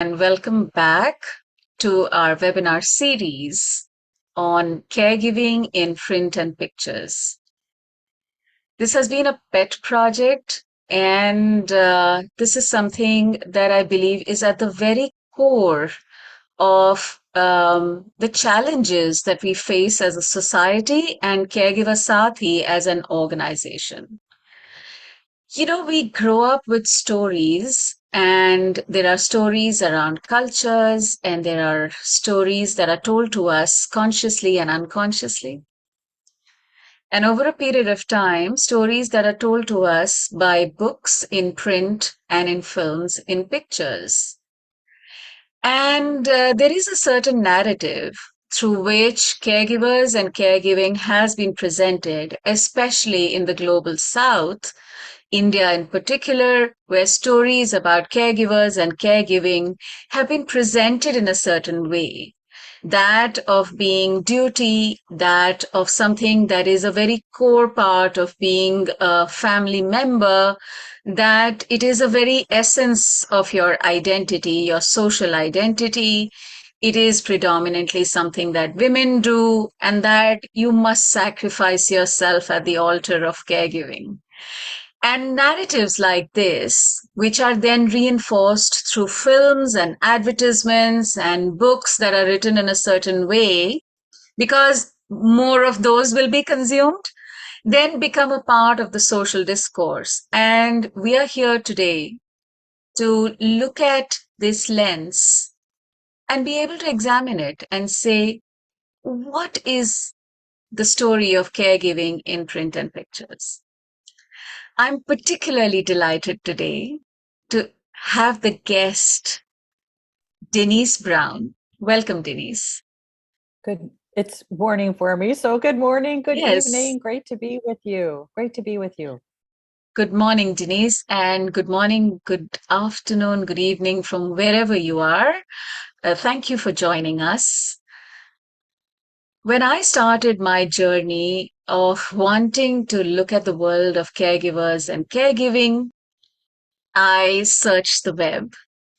and welcome back to our webinar series on caregiving in print and pictures. This has been a pet project, and this is something that I believe is at the very core of the challenges that we face as a society and Caregiver Saathi as an organization. We grow up with stories, and there are stories around cultures, and there are stories that are told to us consciously and unconsciously. And over a period of time, stories that are told to us by books in print and in films, in pictures. And there is a certain narrative through which caregivers and caregiving has been presented, especially in the global south, India in particular, where stories about caregivers and caregiving have been presented in a certain way. That of being duty, that of something that is a very core part of being a family member, that it is a very essence of your identity, your social identity. It is predominantly something that women do, and that you must sacrifice yourself at the altar of caregiving. And narratives like this, which are then reinforced through films and advertisements and books that are written in a certain way, because more of those will be consumed, then become a part of the social discourse. And we are here today to look at this lens and be able to examine it and say, what is the story of caregiving in print and pictures? I'm particularly delighted today to have the guest, Denise Brown. Welcome, Denise. Good. It's morning for me. So good morning, good Yes. evening. Great to be with you. Great to be with you. Good morning, Denise, and good morning, good afternoon, good evening from wherever you are. Thank you for joining us. When I started my journey of wanting to look at the world of caregivers and caregiving, I searched the web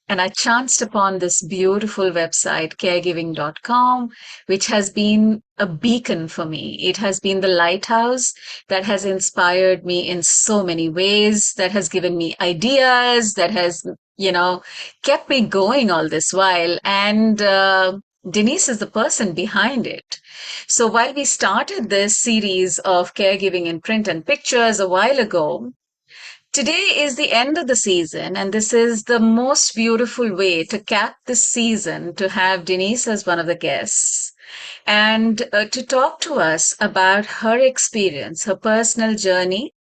and I chanced upon this beautiful website, caregiving.com, which has been a beacon for me. It has been the lighthouse that has inspired me in so many ways, that has given me ideas, that has, kept me going all this while. And Denise is the person behind it. So while we started this series of caregiving in print and pictures a while ago, today is the end of the season, and this is the most beautiful way to cap this season to have Denise as one of the guests and to talk to us about her experience, her personal journey,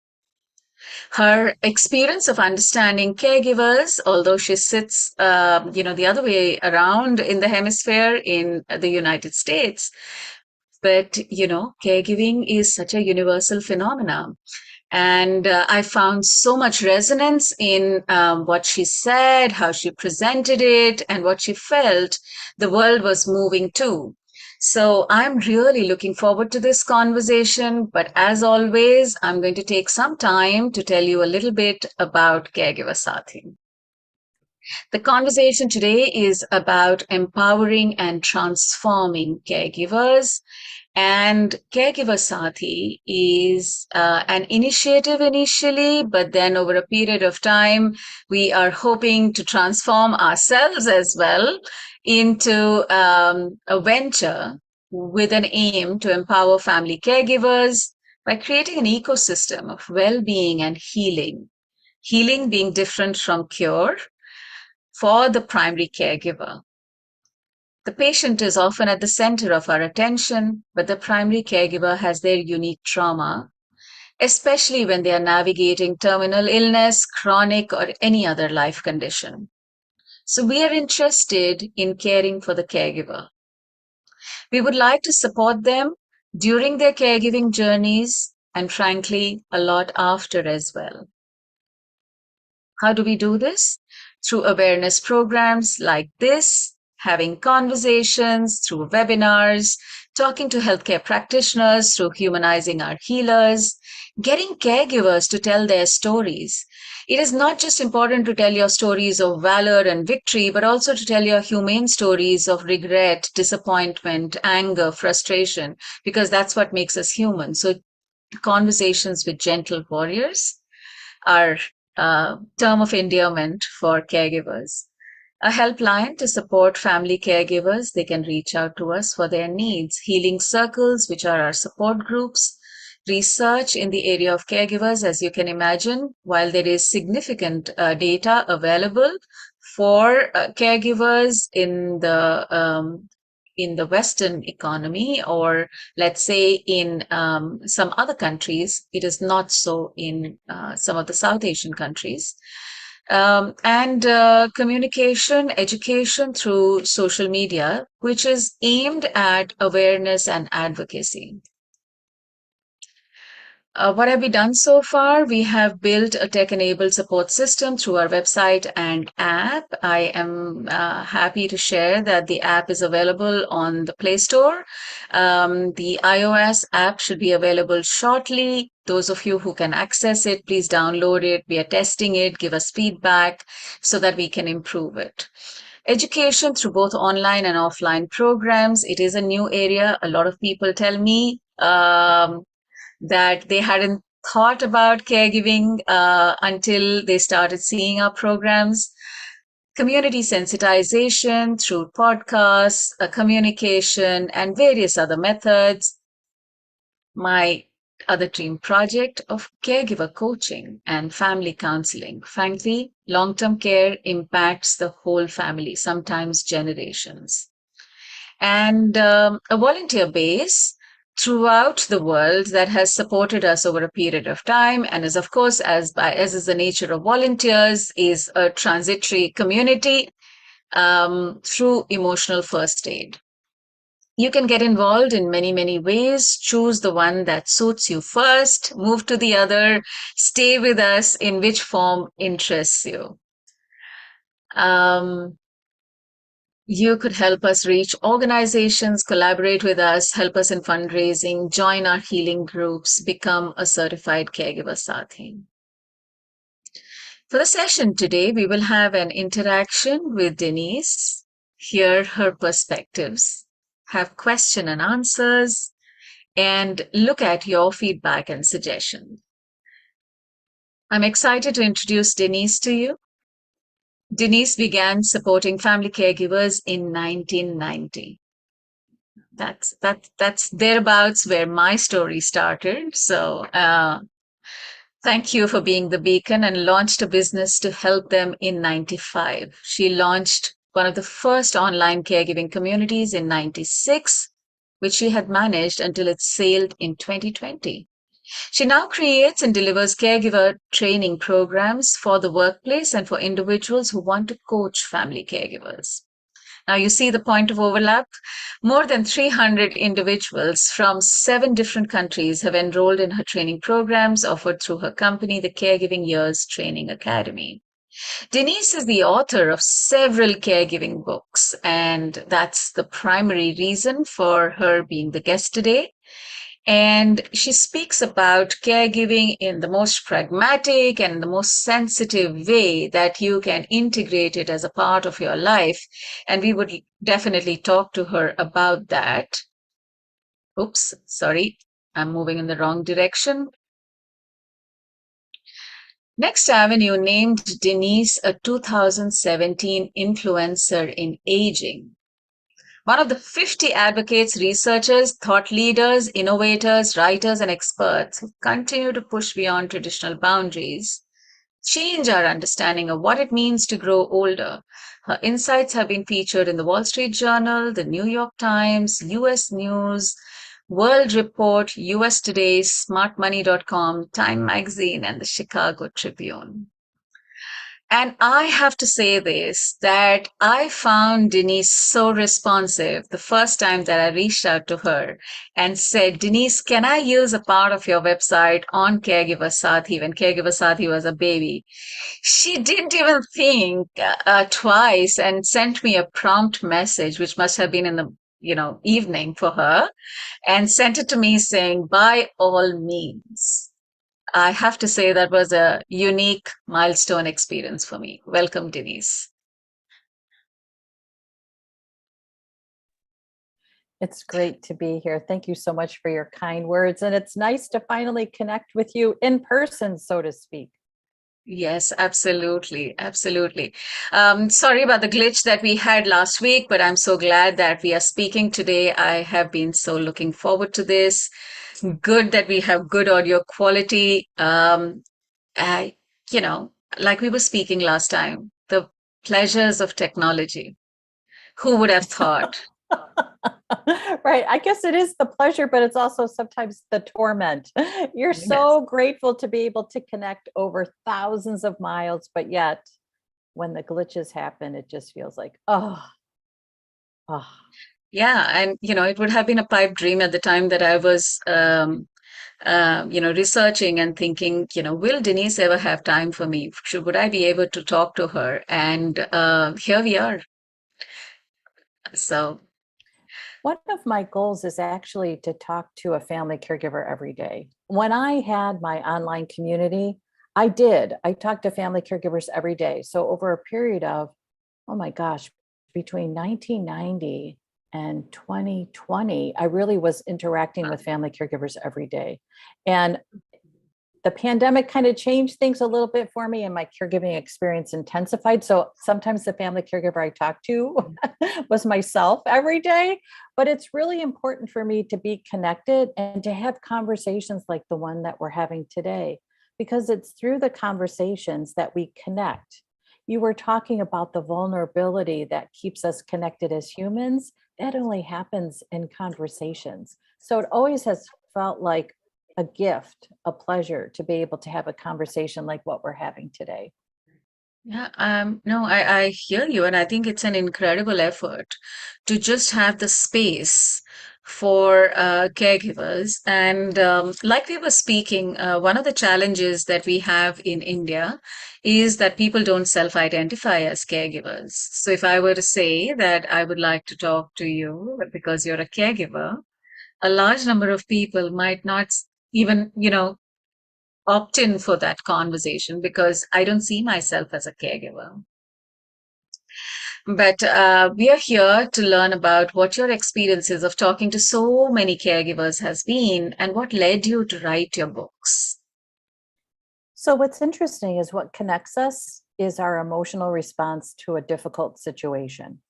her experience of understanding caregivers, although she sits, the other way around in the hemisphere in the United States. But, caregiving is such a universal phenomenon. And I found so much resonance in what she said, how she presented it, and what she felt the world was moving to. So I'm really looking forward to this conversation. But as always, I'm going to take some time to tell you a little bit about Caregiver Saathi. The conversation today is about empowering and transforming caregivers. And Caregiver Saathi is an initiative initially, but then over a period of time, we are hoping to transform ourselves as well into a venture with an aim to empower family caregivers by creating an ecosystem of well-being and healing. Healing being different from cure for the primary caregiver. The patient is often at the center of our attention, but the primary caregiver has their unique trauma, especially when they are navigating terminal illness, chronic, or any other life condition. So we are interested in caring for the caregiver. We would like to support them during their caregiving journeys and, frankly, a lot after as well. How do we do this? Through awareness programs like this, having conversations, through webinars, talking to healthcare practitioners, through humanizing our healers, getting caregivers to tell their stories. It is not just important to tell your stories of valor and victory, but also to tell your humane stories of regret, disappointment, anger, frustration, because that's what makes us human. So, conversations with gentle warriors are a term of endearment for caregivers. A helpline to support family caregivers. They can reach out to us for their needs. Healing circles, which are our support groups. Research in the area of caregivers, as you can imagine, while there is significant data available for caregivers in the Western economy, or let's say in some other countries, it is not so in some of the South Asian countries. And communication, education through social media, which is aimed at awareness and advocacy. What have we done so far? We have built a tech-enabled support system through our website and app. I am happy to share that the app is available on the Play Store. The iOS app should be available shortly. Those of you who can access it, please download it. We are testing it. Give us feedback so that we can improve it. Education through both online and offline programs. It is a new area. A lot of people tell me that they hadn't thought about caregiving until they started seeing our programs. Community sensitization through podcasts, communication, and various other methods. My other dream project of caregiver coaching and family counseling. Frankly, long-term care impacts the whole family, sometimes generations. And a volunteer base throughout the world that has supported us over a period of time, and is, of course, as is the nature of volunteers, is a transitory community through emotional first aid. You can get involved in many, many ways. Choose the one that suits you first, move to the other, stay with us in which form interests you. You could help us reach organizations, collaborate with us, help us in fundraising, join our healing groups, become a certified caregiver Saathi. For the session today, we will have an interaction with Denise, hear her perspectives, have question and answers, and look at your feedback and suggestions. I'm excited to introduce Denise to you. Denise began supporting family caregivers in 1990. That's thereabouts where my story started. So thank you for being the beacon, and launched a business to help them in 95. She launched one of the first online caregiving communities in 96, which she had managed until it sailed in 2020. She now creates and delivers caregiver training programs for the workplace and for individuals who want to coach family caregivers. Now, you see the point of overlap. More than 300 individuals from 7 different countries have enrolled in her training programs offered through her company, the Caregiving Years Training Academy. Denise is the author of several caregiving books, and that's the primary reason for her being the guest today. And she speaks about caregiving in the most pragmatic and the most sensitive way that you can integrate it as a part of your life. And we would definitely talk to her about that. Oops, sorry, I'm moving in the wrong direction. Next Avenue named Denise a 2017 influencer in aging. One of the 50 advocates, researchers, thought leaders, innovators, writers, and experts who continue to push beyond traditional boundaries, change our understanding of what it means to grow older. Her insights have been featured in the Wall Street Journal, the New York Times, US News, World Report, US Today, smartmoney.com, Time Magazine, and the Chicago Tribune. And I have to say this, that I found Denise so responsive the first time that I reached out to her and said, Denise, can I use a part of your website on Caregiver Saathi when Caregiver Saathi was a baby? She didn't even think twice and sent me a prompt message, which must have been in the evening for her, and sent it to me saying, by all means. I have to say that was a unique milestone experience for me. Welcome, Denise. It's great to be here. Thank you so much for your kind words. And it's nice to finally connect with you in person, so to speak. Yes, absolutely. Absolutely. Sorry about the glitch that we had last week, but I'm so glad that we are speaking today. I have been so looking forward to this. Good that we have good audio quality. I, you know, like we were speaking last time, the pleasures of technology. Who would have thought? Right. I guess it is the pleasure, but it's also sometimes the torment. You're Yes. so grateful to be able to connect over thousands of miles, but yet when the glitches happen, it just feels like, oh. Yeah, and it would have been a pipe dream at the time that I was researching and thinking, will Denise ever have time for me? Would I be able to talk to her? And here we are. So, One of my goals is actually to talk to a family caregiver every day. When I had my online community, I did. I talked to family caregivers every day. So over a period of, oh my gosh, between 1990 and 2020, I really was interacting with family caregivers every day. And the pandemic kind of changed things a little bit for me, and my caregiving experience intensified. So sometimes the family caregiver I talked to was myself every day. But it's really important for me to be connected and to have conversations like the one that we're having today, because it's through the conversations that we connect. You were talking about the vulnerability that keeps us connected as humans. That only happens in conversations. So it always has felt like a gift, a pleasure to be able to have a conversation like what we're having today. yeah, no, I hear you, and I think it's an incredible effort to just have the space for caregivers. And like we were speaking, one of the challenges that we have in India is that people don't self-identify as caregivers. So if I were to say that I would like to talk to you because you're a caregiver, a large number of people might not even, opt in for that conversation because I don't see myself as a caregiver. But we are here to learn about what your experiences of talking to so many caregivers has been and what led you to write your books. So, what's interesting is what connects us is our emotional response to a difficult situation.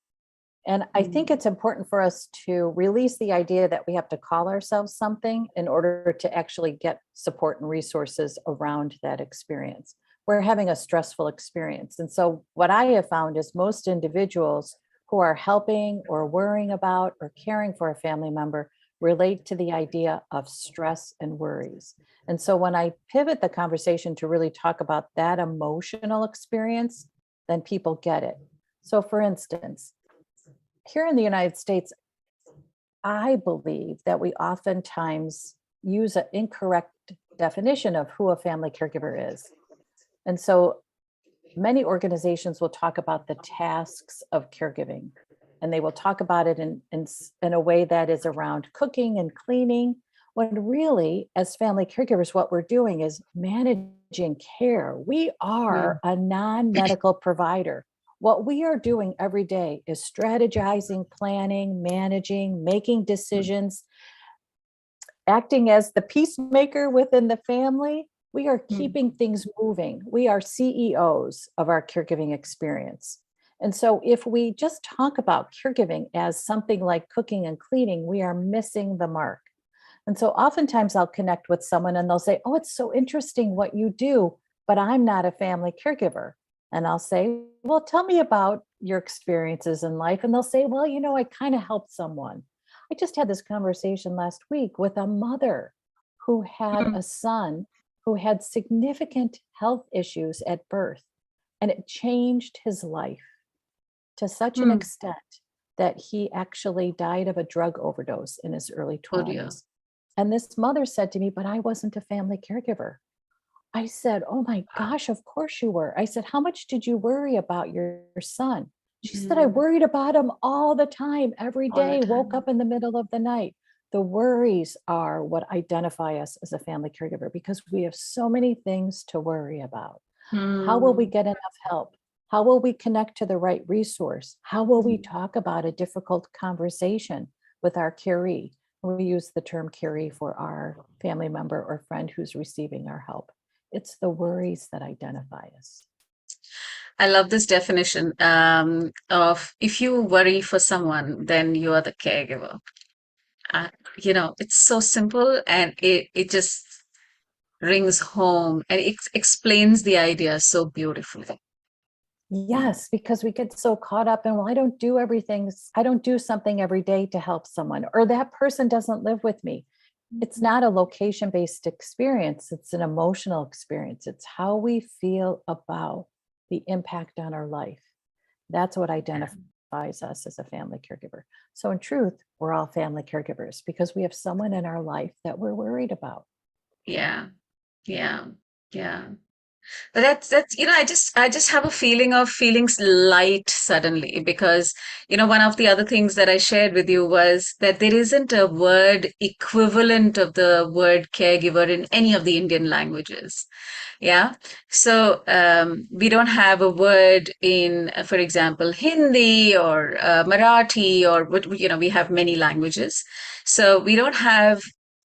And I think Mm. it's important for us to release the idea that we have to call ourselves something in order to actually get support and resources around that experience. We're having a stressful experience. And so, what I have found is most individuals who are helping or worrying about or caring for a family member relate to the idea of stress and worries. And so, when I pivot the conversation to really talk about that emotional experience, then people get it. So, for instance, here in the United States, I believe that we oftentimes use an incorrect definition of who a family caregiver is. And so many organizations will talk about the tasks of caregiving, and they will talk about it in a way that is around cooking and cleaning, when really, as family caregivers, what we're doing is managing care. We Mm. are a non medical provider. What we are doing every day is strategizing, planning, managing, making decisions, acting as the peacemaker within the family. We are Mm. keeping things moving. We are CEOs of our caregiving experience. And so, if we just talk about caregiving as something like cooking and cleaning, we are missing the mark. And so, oftentimes, I'll connect with someone and they'll say, "Oh, it's so interesting what you do, but I'm not a family caregiver." And I'll say, "Well, tell me about your experiences in life." And they'll say, "Well, I kind of helped someone." I just had this conversation last week with a mother who had Mm. a son who had significant health issues at birth, and it changed his life to such an Mm. extent that he actually died of a drug overdose in his early Oh dear. 20s. And this mother said to me, "But I wasn't a family caregiver." I said, "Oh my gosh, of course you were." I said, "How much did you worry about your son?" She said, "I Mm. worried about him all the time, every All the day, woke time. up in the middle of the night." The worries are what identify us as a family caregiver because we have so many things to worry about. How will we Mm. get enough help? How will we connect to the right resource? How will we talk about a difficult conversation with our caree? We use the term caree for our family member or friend who's receiving our help. It's the worries that identify us. I love this definition of if you worry for someone, then you are the caregiver. Uh, it's so simple and it just rings home and it explains the idea so beautifully. Yes, because we get so caught up in, well, I don't do everything. I don't do something every day to help someone, or that person doesn't live with me. It's not a location based experience, it's an emotional experience. It's how we feel about the impact on our life. That's what identifies us as a family caregiver. So, in truth, we're all family caregivers because we have someone in our life that we're worried about. Yeah, yeah, yeah. But that's I just have a feeling of feeling light suddenly because one of the other things that I shared with you was that there isn't a word equivalent of the word caregiver in any of the Indian languages. Yeah. So we don't have a word in, for example, Hindi or Marathi or we have many languages. So we don't have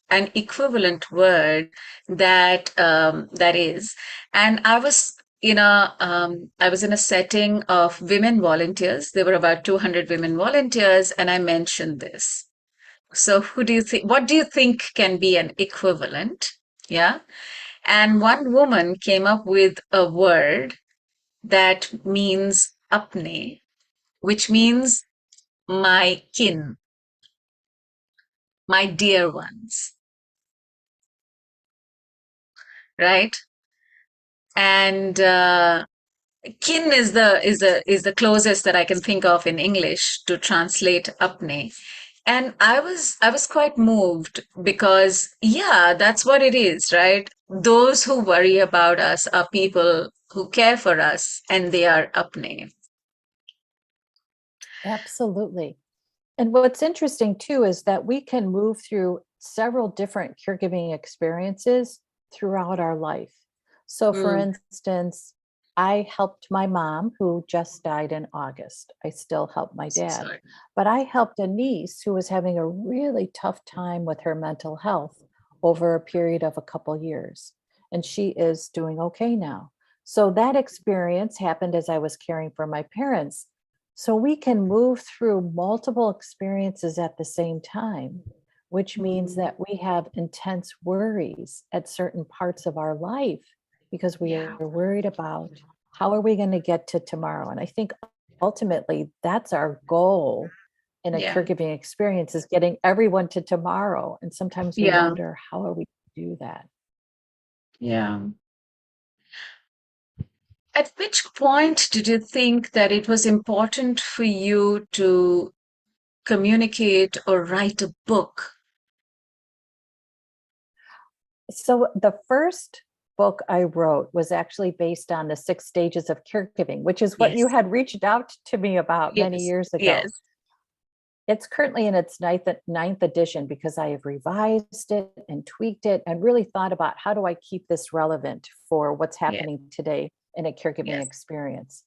an equivalent word that is. And I was in a setting of women volunteers. There were about 200 women volunteers, and I mentioned this. So what do you think can be an equivalent? Yeah. And one woman came up with a word that means apne, which means my kin, my dear ones, right? And kin is the closest that I can think of in English to translate apne. And I was quite moved because yeah, that's what it is, right? Those who worry about us are people who care for us and they are apne. Absolutely. And what's interesting too is that we can move through several different caregiving experiences throughout our life. So, for Mm, instance, I helped my mom who just died in August. I still help my dad, sorry. but I helped a niece who was having a really tough time with her mental health over a period of a couple years. And she is doing okay now. So, that experience happened as I was caring for my parents. So we can move through multiple experiences at the same time, which means Mm, that we have intense worries at certain parts of our life because we yeah, are worried about how are we going to get to tomorrow. And I think ultimately that's our goal in a yeah, caregiving experience is getting everyone to tomorrow. And sometimes we yeah, wonder how are we to do that? yeah. At which point did you think that it was important for you to communicate or write a book? So the first book I wrote was actually based on the Six Stages of Caregiving, which is what you Yes, had reached out to me about many yes, years ago. yes. It's currently in its ninth edition because I have revised it and tweaked it and really thought about how do I keep this relevant for what's Yeah, happening today in a caregiving yes. experience.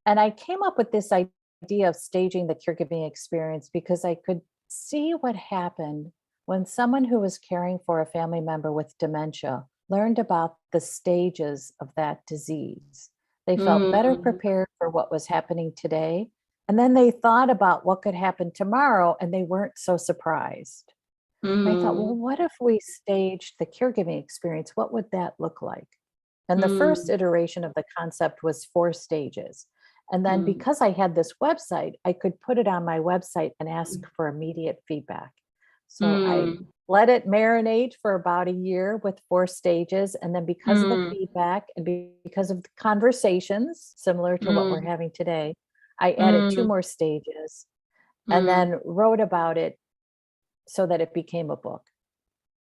And I came up with this idea of staging the caregiving experience because I could see what happened when someone who was caring for a family member with dementia learned about the stages of that disease. They felt better Mm, prepared for what was happening today. And then they thought about what could happen tomorrow and they weren't so surprised. And I thought, well, mm, what if we staged the caregiving experience? What would that look like? And the first mm, iteration of the concept was 4 stages. And then mm, because I had this website, I could put it on my website and ask for immediate feedback. So I mm, let it marinate for about a year with 4 stages. And then because of the mm, feedback and because of the conversations similar to what we're mm, having today, I added two mm, more stages and mm, then wrote about it so that it became a book.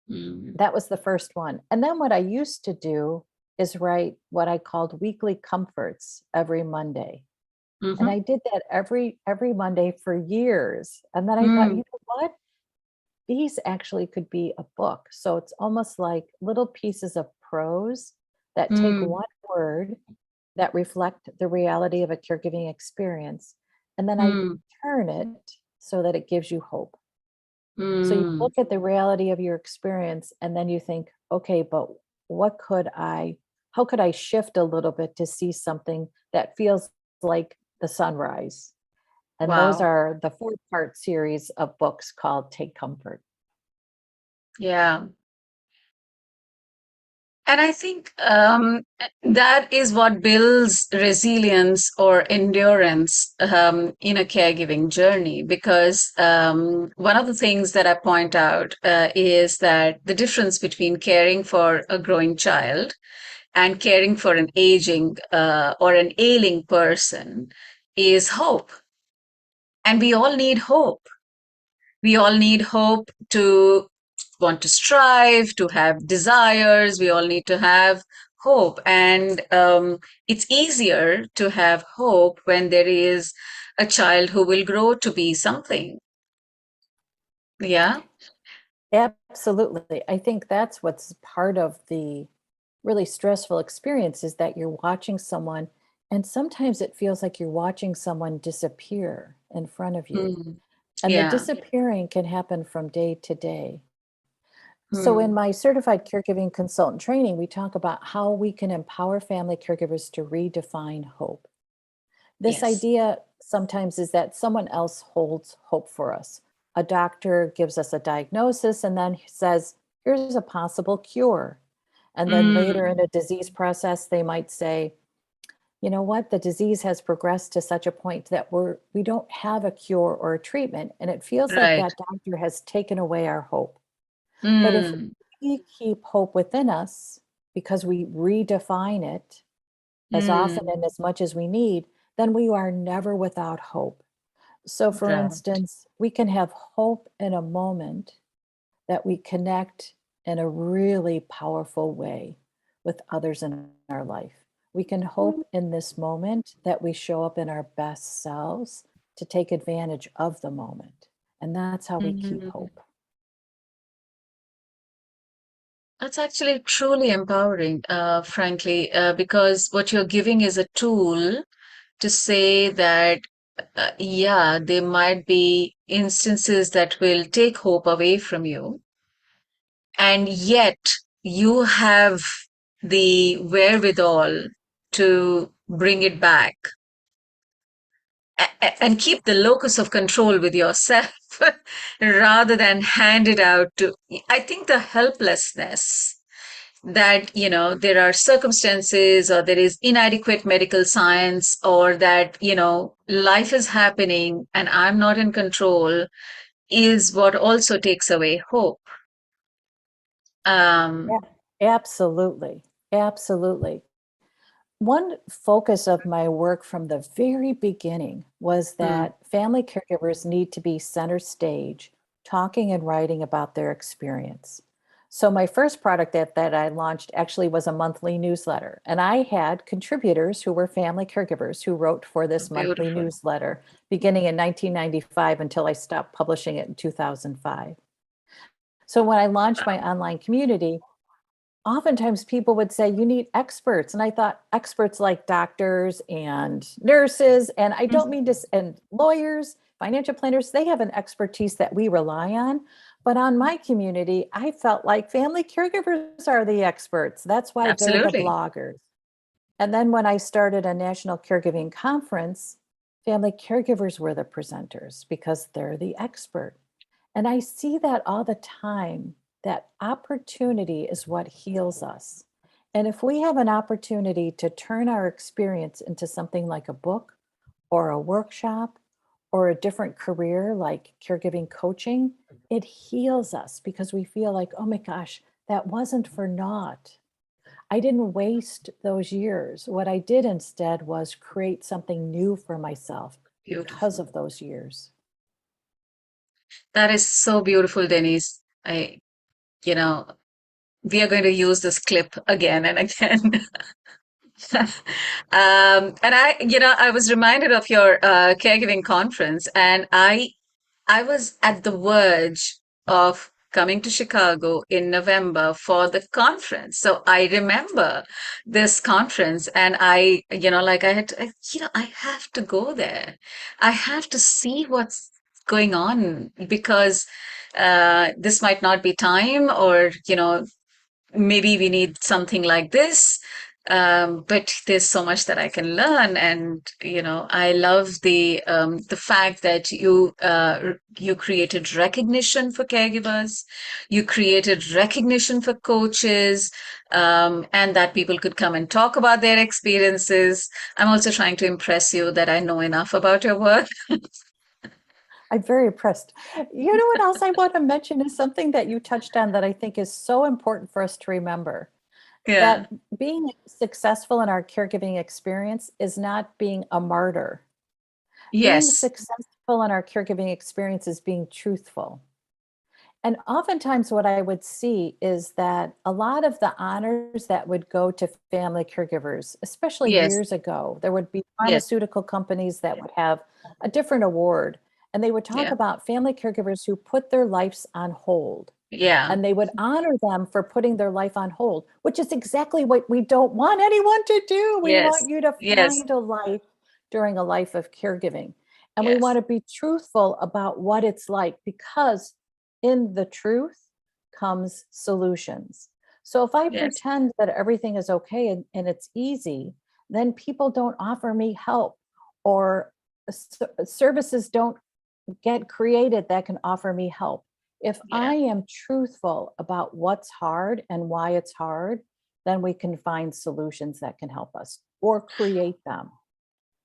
mm, That was the first one. And then what I used to do is write what I called weekly comforts every Monday. And mhm, I did that every Monday for years. And then I thought, mm, you know what? these actually could be a book. So it's almost like little pieces of prose that take Mm, one word that reflect the reality of a caregiving experience, and then I mm, turn it so that it gives you hope. So you mm. look at the reality of your experience and then you think, okay, but what could I, how could I shift a little bit to see something that feels like the sunrise? And those Wow. are the four-part series of books called Take Comfort. Yeah. And I think that is what builds resilience or endurance in a caregiving journey. Because one of the things that I point out is that the difference between caring for a growing child and caring for an aging or an ailing person is hope. And we all need hope. We all need hope to want to strive, to have desires. We all need to have hope. And it's easier to have hope when there is a child who will grow to be something. Yeah. Absolutely. I think that's what's part of the really stressful experience is that you're watching someone, and sometimes it feels like you're watching someone disappear in front of you. Mm. And the Yeah. disappearing can happen from day to day. So, in Mm. my certified caregiving consultant training, we talk about how we can empower family caregivers to redefine hope. This Yes. idea sometimes is that someone else holds hope for us. A doctor gives us a diagnosis and then says, here's a possible cure. And then later Mm. in a disease process, they might say, you know what, the disease has progressed to such a point that we don't have a cure or a treatment. And it feels like Right. that doctor has taken away our hope. But if Mm. we keep hope within us because we redefine it as often Mm. and as much as we need, then we are never without hope. So, for Right. instance, we can have hope in a moment that we connect in a really powerful way with others in our life. We can hope in this moment that we show up in our best selves to take advantage of the moment. And that's how we keep Mm. hope. That's actually truly empowering, frankly, because what you're giving is a tool to say that, yeah, there might be instances that will take hope away from you, and yet you have the wherewithal to bring it back and keep the locus of control with yourself rather than hand it out to, I think, the helplessness that there are circumstances or there is inadequate medical science or that life is happening and I'm not in control is what also takes away hope. Yeah, um absolutely. Absolutely. One focus of my work from the very beginning was mm, that family caregivers need to be center stage, talking and writing about their experience. So, my first product that I launched actually was a monthly newsletter. And I had contributors who were family caregivers who wrote for this monthly Beautiful. newsletter beginning in 1995 until I stopped publishing it in 2005. So, when I launched my online community, oftentimes people would say you need experts, and I thought experts like doctors and nurses, and I don't mean to and lawyers, financial planners, they have an expertise that we rely on, but on my community I felt like family caregivers are the experts. That's why they're the Absolutely. bloggers. And then when I started a national caregiving conference, family caregivers were the presenters because they're the expert. And I see that all the time, that opportunity is what heals us. And if we have an opportunity to turn our experience into something like a book or a workshop or a different career like caregiving coaching, it heals us because we feel like, oh my gosh, that wasn't for naught. I didn't waste those years. What I did instead was create something new for myself because Beautiful. of those years. That is so beautiful, Denise. You know we are going to use this clip again and again. And I was reminded of your caregiving conference, and I was at the verge. of coming to Chicago in November for the conference. So I remember this conference, and like I had to, I have to go there. I have to see what's going on because this might not be time, or maybe we need something like this. But there's so much that I can learn, and I love the fact that you created recognition for caregivers, you created recognition for coaches, and that people could come and talk about their experiences. I'm also trying to impress you that I know enough about your work. I'm very impressed. You know what else I want to mention is something that you touched on that I think is so important for us to remember, Yeah. that being successful in our caregiving experience is not being a martyr. Being Yes. successful in our caregiving experience is being truthful. And oftentimes, what I would see is that a lot of the honors that would go to family caregivers, especially Yes. years ago, there would be Yes. pharmaceutical companies that would have a different award, and they would talk Yeah. about family caregivers who put their lives on hold. Yeah. And they would honor them for putting their life on hold, which is exactly what we don't want anyone to do. We want Yes. you to Yes. find a life during a life of caregiving. And we want Yes. to be truthful about what it's like, because in the truth comes solutions. So if I Yes. pretend that everything is okay and it's easy, then people don't offer me help, or services don't get created that can offer me help. If Yeah. I am truthful about what's hard and why it's hard, then we can find solutions that can help us or create them.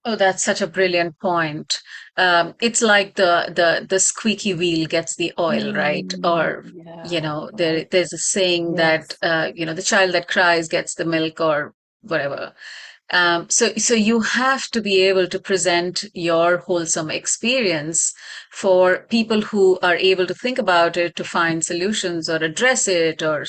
Oh, that's such a brilliant point. It's like the squeaky wheel gets the oil, right? Or Yeah. Oh, there's a saying that yes. the child that cries gets the milk, or whatever. So you have to be able to present your wholesome experience for people who are able to think about it, to find solutions or address it, or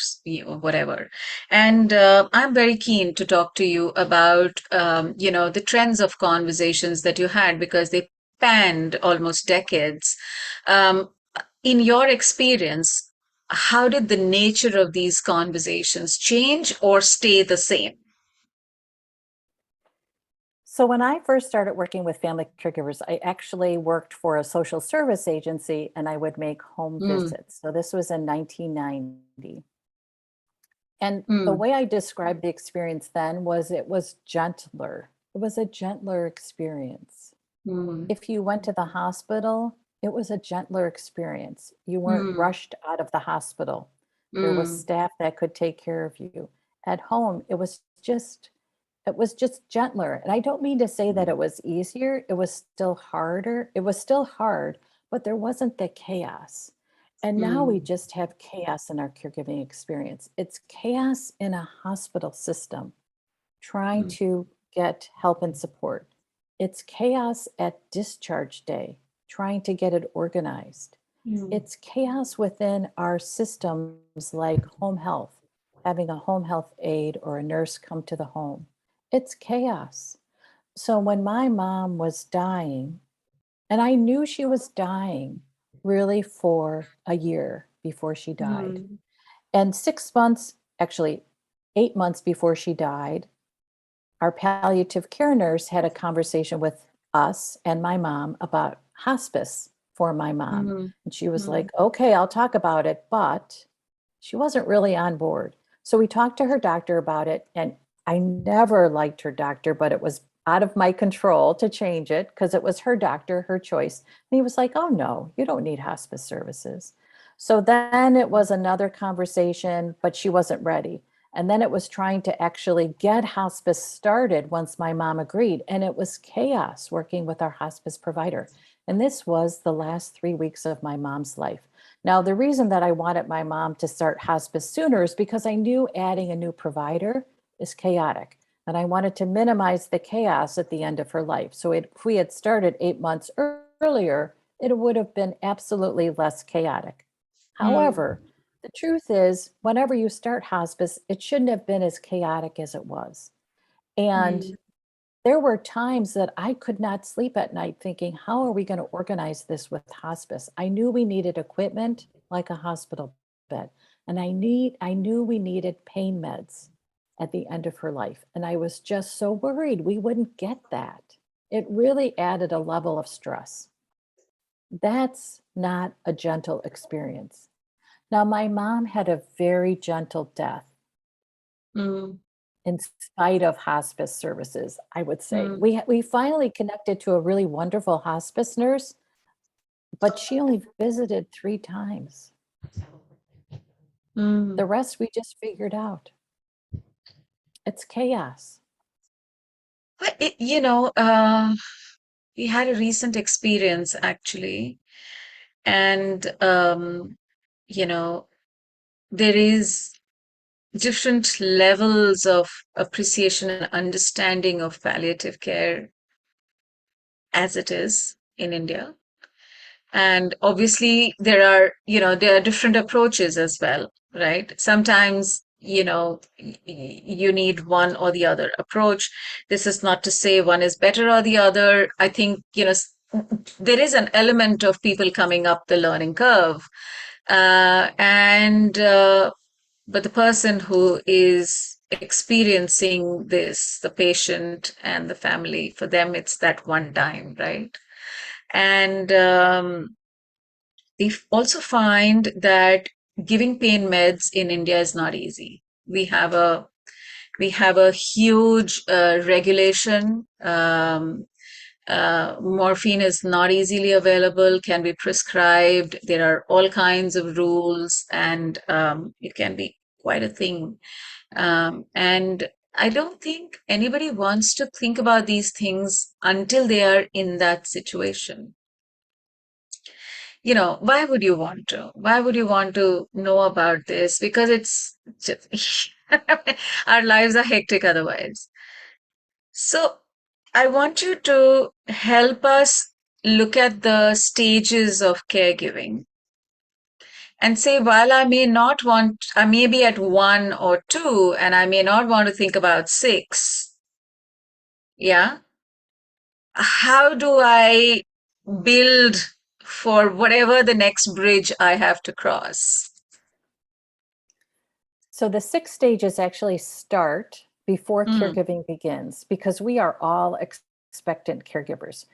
whatever. And I'm very keen to talk to you about the trends of conversations that you had, because they spanned almost decades. Um, in your experience, how did the nature of these conversations change or stay the same? So when I first started working with family caregivers, I actually worked for a social service agency and I would make home Mm, visits. So this was in 1990. And the mm, way I described the experience then was it was gentler. It was a gentler experience. mm. If you went to the hospital, it was a gentler experience. You weren't Mm, rushed out of the hospital. There was mm, staff that could take care of you. At home, it was just gentler. And I don't mean to say that it was easier. It was still harder. It was still hard, but there wasn't the chaos. And now we mm, just have chaos in our caregiving experience. It's chaos in a hospital system trying mm, to get help and support. It's chaos at discharge day, trying to get it organized. mm, It's chaos within our systems like home health, having a home health aide or a nurse come to the home. It's chaos. So when my mom was dying, and I knew she was dying really for a year before she died, mm, and 6 months, actually 8 months before she died, our palliative care nurse had a conversation with us and my mom about hospice for my mom. mm, And she was mm, like, okay, I'll talk about it. But she wasn't really on board. So we talked to her doctor about it. And I never liked her doctor, but it was out of my control to change it because it was her doctor, her choice. And he was like, oh, no, you don't need hospice services. So then it was another conversation, but she wasn't ready. And then it was trying to actually get hospice started once my mom agreed. And it was chaos working with our hospice provider. And this was the last 3 weeks of my mom's life. Now, the reason that I wanted my mom to start hospice sooner is because I knew adding a new provider is chaotic. And I wanted to minimize the chaos at the end of her life. So if we had started 8 months earlier, it would have been absolutely less chaotic. mm, However, the truth is, whenever you start hospice, it shouldn't have been as chaotic as it was. And mm, there were times that I could not sleep at night thinking, how are we going to organize this with hospice? I knew we needed equipment. like a hospital bed. And I knew we needed pain meds at the end of her life. And I was just so worried we wouldn't get that. It really added a level of stress. That's not a gentle experience. Now, my mom had a very gentle death Mm, in spite of hospice services, I would say. mm, We finally connected to a really wonderful hospice nurse, but she only visited 3 times. The mm. rest we just figured out. It's chaos. But we had a recent experience actually, and you know, there is different levels of appreciation and understanding of palliative care as it is in India. And obviously there are different approaches as well, right? Sometimes you need one or the other approach. This is not to say one is better or the other. I think there is an element of people coming up the learning curve, and but the person who is experiencing this, the patient and the family, for them it's that one time, right? And we also find that giving pain meds in India is not easy. We have a huge regulation. Morphine is not easily available, can be prescribed. There are all kinds of rules, and it can be quite a thing. And I don't think anybody wants to think about these things until they are in that situation. Why would you want to? Why would you want to know about this? Because it's just, our lives are hectic otherwise. So I want you to help us look at the stages of caregiving and say, while I may be at one or two, and I may not want to think about six. Yeah. How do I build for whatever the next bridge I have to cross? So the 6 stages actually start before Mm, caregiving begins because we are all expectant caregivers,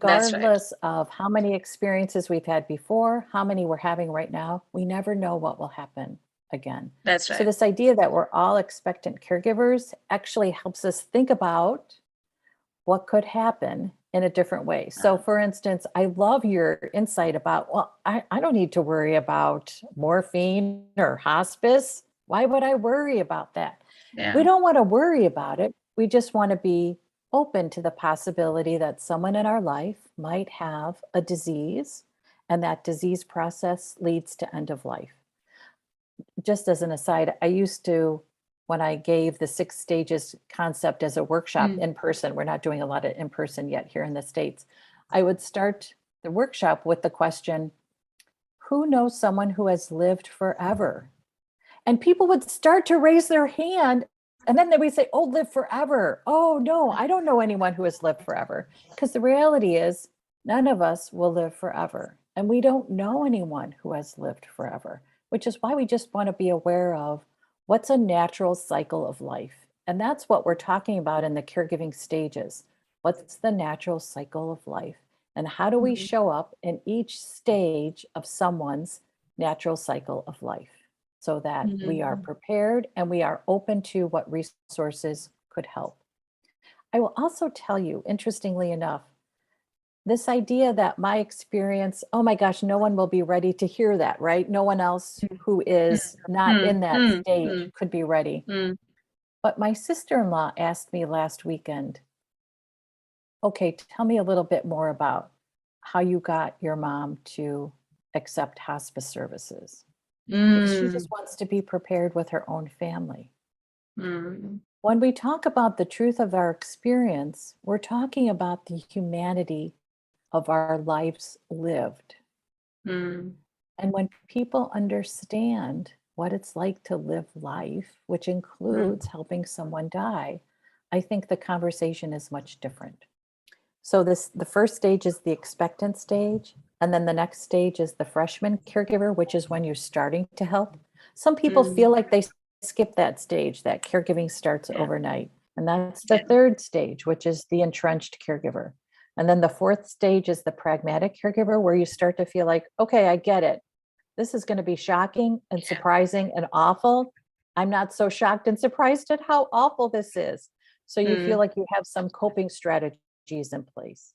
that's right. regardless of how many experiences we've had before, how many we're having right now. We never know what will happen again. That's So right. this idea that we're all expectant caregivers actually helps us think about what could happen in a different way. So, Uh, for instance, I love your insight about, well, I don't need to worry about morphine or hospice. Why would I worry about that? We yeah. don't want to worry about it. We just want to be open to the possibility that someone in our life might have a disease and that disease process leads to end of life. Just as an aside, I used to, when I gave the 6 stages concept as a workshop Mm, in person, we're not doing a lot of in person yet here in the States. I would start the workshop with the question, who knows someone who has lived forever? And people would start to raise their hand. And then they would say, oh, live forever. Oh, no, I don't know anyone who has lived forever. Because the reality is, none of us will live forever. And we don't know anyone who has lived forever, which is why we just want to be aware of what's a natural cycle of life. And that's what we're talking about in the caregiving stages. What's the natural cycle of life? And how do we mhm, show up in each stage of someone's natural cycle of life, so that we are mhm, prepared and we are open to what resources could help. I will also tell you, interestingly enough, this idea that my experience, oh my gosh, no one will be ready to hear that, right? No one else who is not mm, in that mm, stage mm, could be ready. mm, But my sister in law asked me last weekend, okay, tell me a little bit more about how you got your mom to accept hospice services, because she mm, just wants to be prepared with her own family. mm, When we talk about the truth of our experience, we're talking about the humanity of our lives lived. mm, And when people understand what it's like to live life, which mm, includes helping someone die, I think the conversation is much different. So the first stage is the expectant stage, And then the next stage is the freshman caregiver, which is when you're starting to help. Some people Mm. feel like they skip that stage, that caregiving starts Yeah. overnight. And that's the Yeah. third stage, which is the entrenched caregiver. And then the fourth stage is the pragmatic caregiver, where you start to feel like, okay, I get it. This is going to be shocking and Yeah. surprising and awful. I'm not so shocked and surprised at how awful this is. So you feel Mm. like you have some coping strategies in place.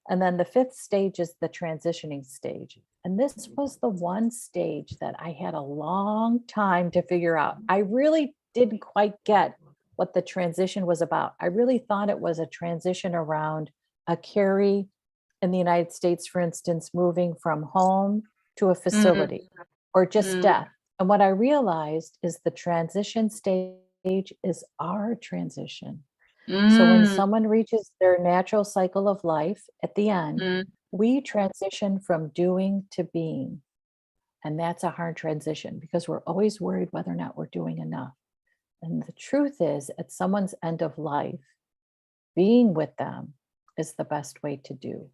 And then the fifth stage is the transitioning stage. And this was the one stage that I had a long time to figure out. I really didn't quite get what the transition was about. I really thought it was a transition around a carry in the United States, for instance, moving from home to a Mm. facility or just Mm. death. And what I realized is the transition stage is our transition. So when Mm. someone reaches their natural cycle of life at the end, Mm. we transition from doing to being. And that's a hard transition because we're always worried whether or not we're doing enough. And the truth is, at someone's end of life, being with them is the best way to do.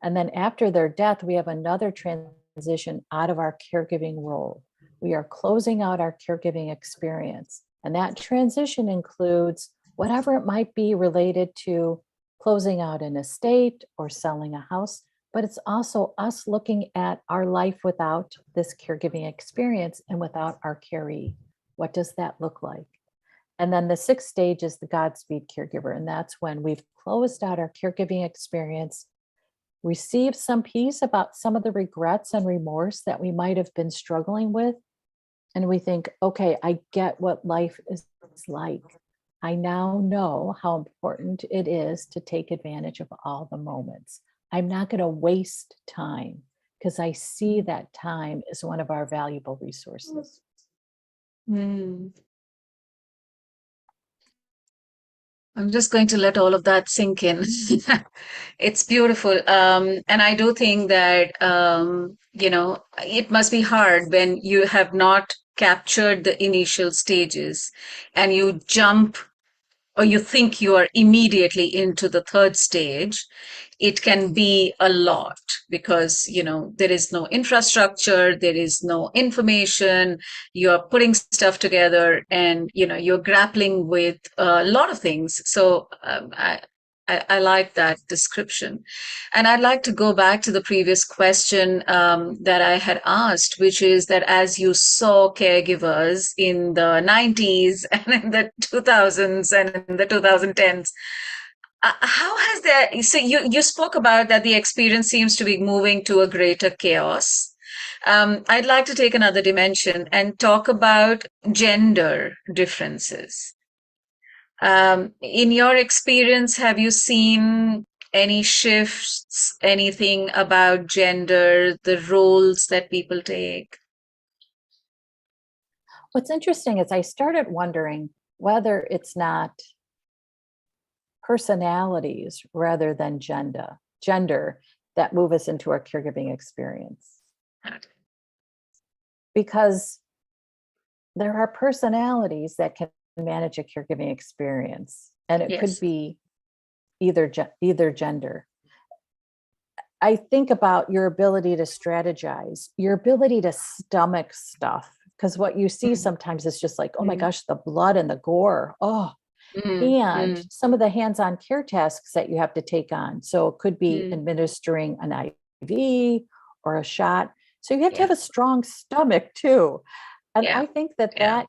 And then after their death, we have another transition out of our caregiving role. We are closing out our caregiving experience. And that transition includes whatever it might be related to closing out an estate or selling a house, but it's also us looking at our life without this caregiving experience and without our caree. What does that look like? And then the sixth stage is the Godspeed Caregiver. And that's when we've closed out our caregiving experience, received some peace about some of the regrets and remorse that we might have been struggling with. And we think, okay, I get what life is like. I now know how important it is to take advantage of all the moments. I'm not going to waste time because I see that time is one of our valuable resources. Mm. I'm just going to let all of that sink in. It's beautiful. And I do think that, it must be hard when you have not captured the initial stages and you jump or you think you are immediately into the third stage. It can be a lot because there is no infrastructure, there is no information, you're putting stuff together, and you're grappling with a lot of things. So I like that description. And I'd like to go back to the previous question that I had asked, which is that as you saw caregivers in the 90s and in the 2000s and in the 2010s, how has that? So you spoke about that the experience seems to be moving to a greater chaos. I'd like to take another dimension and talk about gender differences. In your experience, have you seen any shifts, anything about gender, the roles that people take? What's interesting is I started wondering whether it's not personalities rather than gender that move us into our caregiving experience. Because there are personalities that can manage a caregiving experience, and it could Yes. be either gender. I think about your ability to strategize, your ability to stomach stuff, because what you see Mm, sometimes is just like, oh my mm, gosh, the blood and the gore. Oh, mm, and mm, some of the hands-on care tasks that you have to take on. So it could be mm. administering an IV or a shot. So you have to Yeah, have a strong stomach too. And yeah, I think that yeah.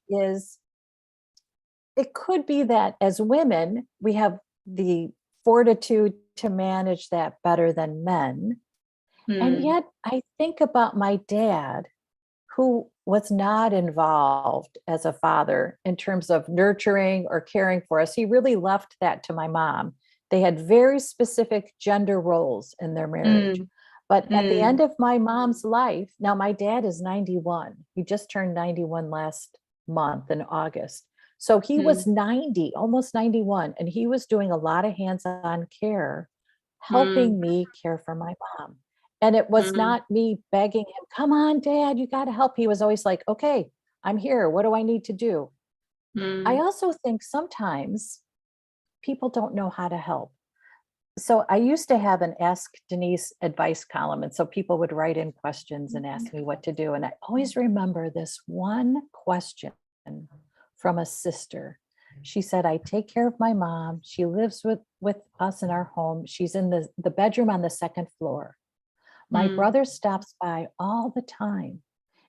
it could be that as women, we have the fortitude to manage that better than men. And Mm, yet I think about my dad, who was not involved as a father in terms of nurturing or caring for us. He really left that to my mom. They had very specific gender roles in their marriage. mm, But at the end mm. of my mom's life, now my dad is 91. He just turned 91 last month in August. So he was Mm, 90, almost 91, and he was doing a lot of hands on care, mm, helping me care for my mom. And it was mm, not me begging him, come on, dad, you got to help. He was always like, okay, I'm here. What do I need to do? I mm, also think sometimes people don't know how to help. So I used to have an Ask Denise advice column. And so people would write in questions and ask me what to do. And I always remember this one question from a sister. She said, I take care of my mom. She lives with us in our home. She's in the bedroom on the second floor. My Mm, brother stops by all the time.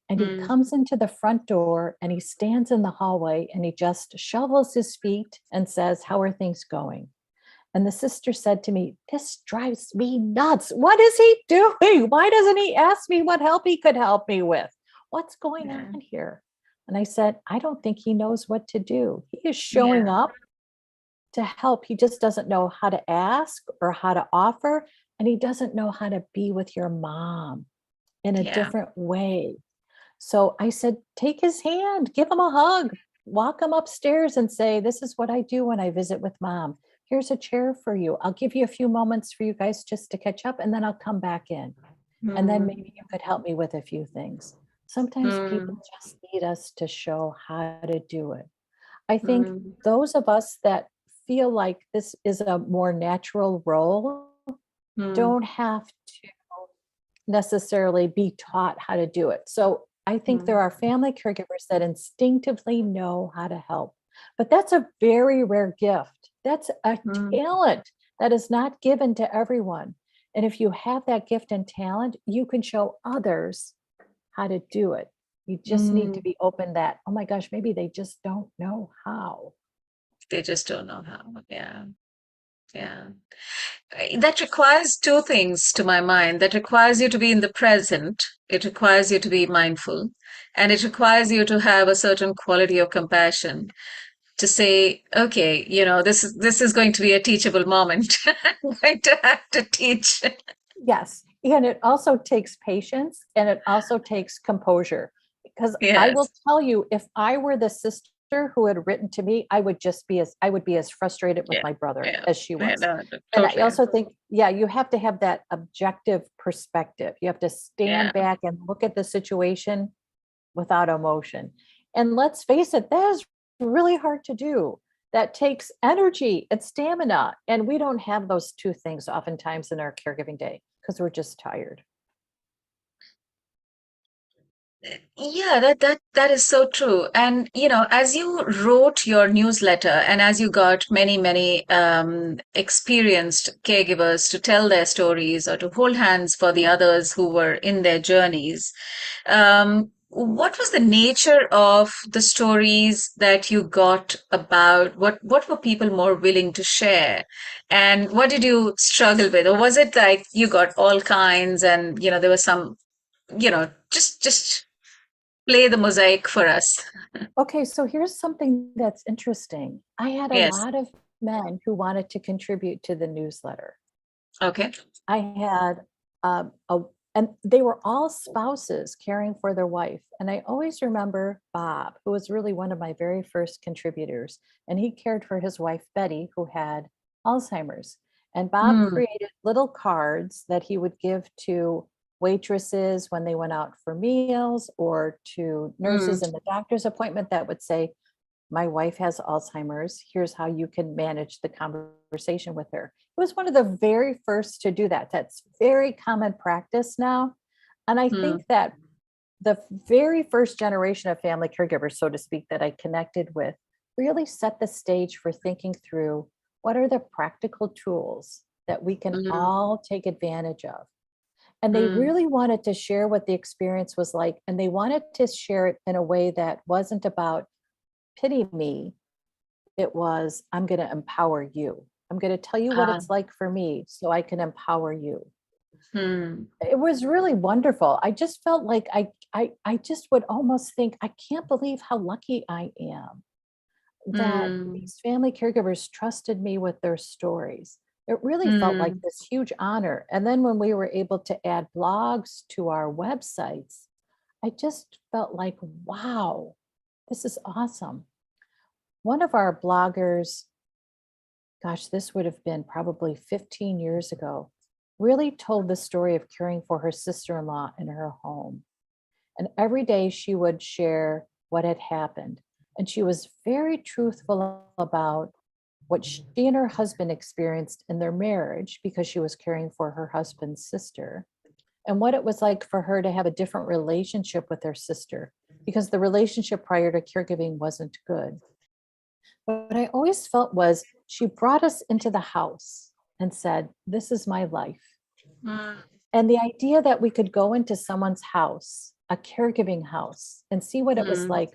And he mm, comes into the front door and he stands in the hallway and he just shovels his feet and says, how are things going? And the sister said to me, this drives me nuts. What is he doing? Why doesn't he ask me what help he could help me with? What's going yeah, on here? And I said, I don't think he knows what to do. He is showing yeah, up to help. He just doesn't know how to ask or how to offer. And he doesn't know how to be with your mom in a yeah. different way. So I said, take his hand, give him a hug, walk him upstairs and say, this is what I do when I visit with mom. Here's a chair for you. I'll give you a few moments for you guys just to catch up and then I'll come back in. And then Mm, maybe you could help me with a few things. Sometimes people mm, just need us to show how to do it. I think mm, those of us that feel like this is a more natural role mm, don't have to necessarily be taught how to do it. So I think there mm, are family caregivers that instinctively know how to help, but that's a very rare gift. That's a mm, talent that is not given to everyone. And if you have that gift and talent, you can show others how to do it. You just need to mm. be open that, oh my gosh, maybe they just don't know how. They just don't know how. Yeah, yeah. That requires two things to my mind. That requires you to be in the present. It requires you to be mindful, and it requires you to have a certain quality of compassion to say, okay, this is going to be a teachable moment. I'm going to have to teach. Yes. And it also takes patience and it also takes composure. Because I will Yes. tell you, if I were the sister who had written to me, I would be as frustrated with Yeah. my brother Yeah. as she Yeah. was. No, And I totally. also think, yeah, you have to have that objective perspective. You have to Yeah. stand back and look at the situation without emotion. And let's face it, that is really hard to do. That takes energy and stamina. And we don't have those two things oftentimes in our caregiving day because we're just tired. Yeah, that is so true. And as you wrote your newsletter and as you got many experienced caregivers to tell their stories or to hold hands for the others who were in their journeys, what was the nature of the stories that you got about what were people more willing to share? And what did you struggle with? Or was it like you got all kinds and there was some, just play the mosaic for us. Okay, so here's something that's interesting. I had a Yes. lot of men who wanted to contribute to the newsletter. Okay. I had a, and they were all spouses caring for their wife. And I always remember Bob, who was really one of my very first contributors, and he cared for his wife, Betty, who had Alzheimer's. And Bob Mm, created little cards that he would give to waitresses when they went out for meals or to mm, nurses in the doctor's appointment that would say, my wife has Alzheimer's. Here's how you can manage the conversation with her. It was one of the very first to do that. That's very common practice now. And I mm, think that the very first generation of family caregivers, so to speak, that I connected with really set the stage for thinking through what are the practical tools that we can mm, all take advantage of. And they mm, really wanted to share what the experience was like. And they wanted to share it in a way that wasn't about pity me. It was, I'm going to empower you. I'm going to tell you what ah, it's like for me so I can empower you. mm, It was really wonderful. I just felt like I just would almost think, I can't believe how lucky I am that mm, these family caregivers trusted me with their stories. It really felt like mm, this huge honor. And then when we were able to add blogs to our websites, I just felt like, wow, this is awesome. One of our bloggers, gosh, this would have been probably 15 years ago, really told the story of caring for her sister in law in her home. And every day she would share what had happened. And she was very truthful about what she and her husband experienced in their marriage because she was caring for her husband's sister, and what it was like for her to have a different relationship with her sister because the relationship prior to caregiving wasn't good. What I always felt was she brought us into the house and said, "This is my life." Mm, And the idea that we could go into someone's house, a caregiving house, and see what it was mm, like,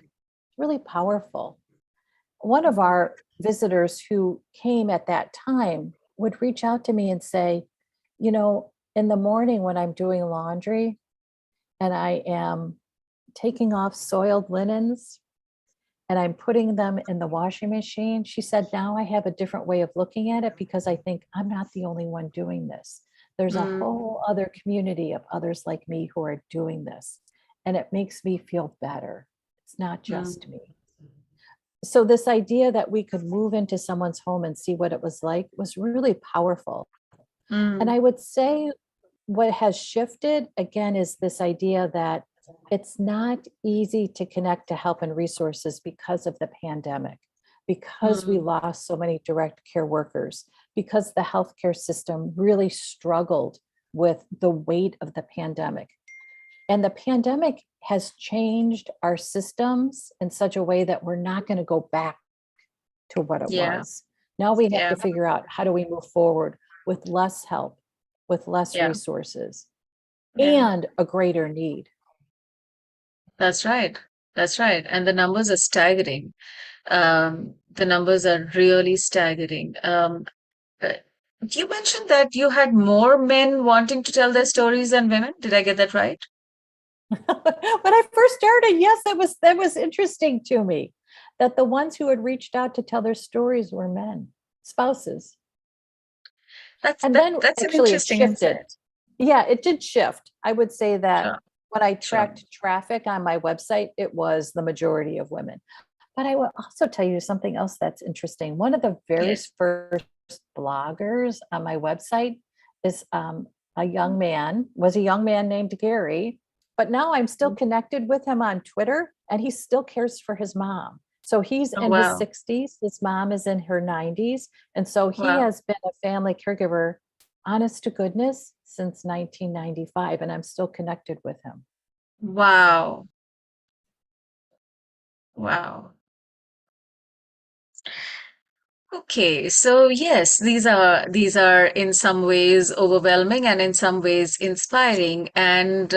really powerful. One of mm, our visitors who came at that time would reach out to me and say, in the morning when I'm doing laundry and I am taking off soiled linens and I'm putting them in the washing machine, she said, now I have a different way of looking at it because I think I'm not the only one doing this. There's a mm, whole other community of others like me who are doing this. And it makes me feel better. It's not just mm, me. So, this idea that we could move into someone's home and see what it was like was really powerful. And mm. I would say what has shifted again is this idea that it's not easy to connect to help and resources because of the pandemic, because we Mm, lost so many direct care workers, because the healthcare system really struggled with the weight of the pandemic. And the pandemic has changed our systems in such a way that we're not going to go back to what it yeah, was. Now we have yeah, to figure out how do we move forward with less help, with less yeah, resources, yeah. and a greater need. That's right. That's right. And the numbers are staggering. The numbers are really staggering. Uh, you mentioned that you had more men wanting to tell their stories than women. Did I get that right? When I first started, yes, that was interesting to me that the ones who had reached out to tell their stories were men, spouses. And then That's an actually it interesting shifted. insight. Yeah, it did shift. I would say that Sure, when I sure. tracked traffic on my website, it was the majority of women. But I will also tell you something else that's interesting. One of the very Yes. first bloggers on my website is was a young man named Gary, but now I'm still connected with him on Twitter and he still cares for his mom. So he's Oh, in his wow. 60s, his mom is in her 90s. And so he Wow. has been a family caregiver, honest to goodness, since 1995. And I'm still connected with him. Wow. Wow. Okay, so yes, these are in some ways overwhelming and in some ways inspiring, and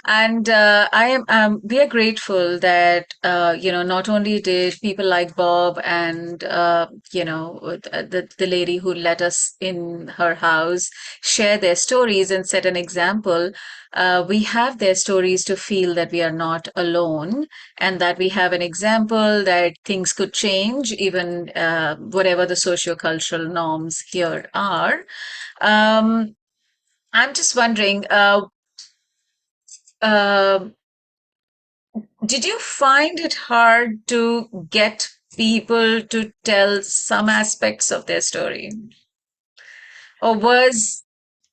and I am we are grateful that not only did people like Bob and the lady who let us in her house share their stories and set an example. We have their stories to feel that we are not alone and that we have an example that things could change, even whatever the sociocultural norms here are. Um, I'm just wondering, uh, did you find it hard to get people to tell some aspects of their story? Or was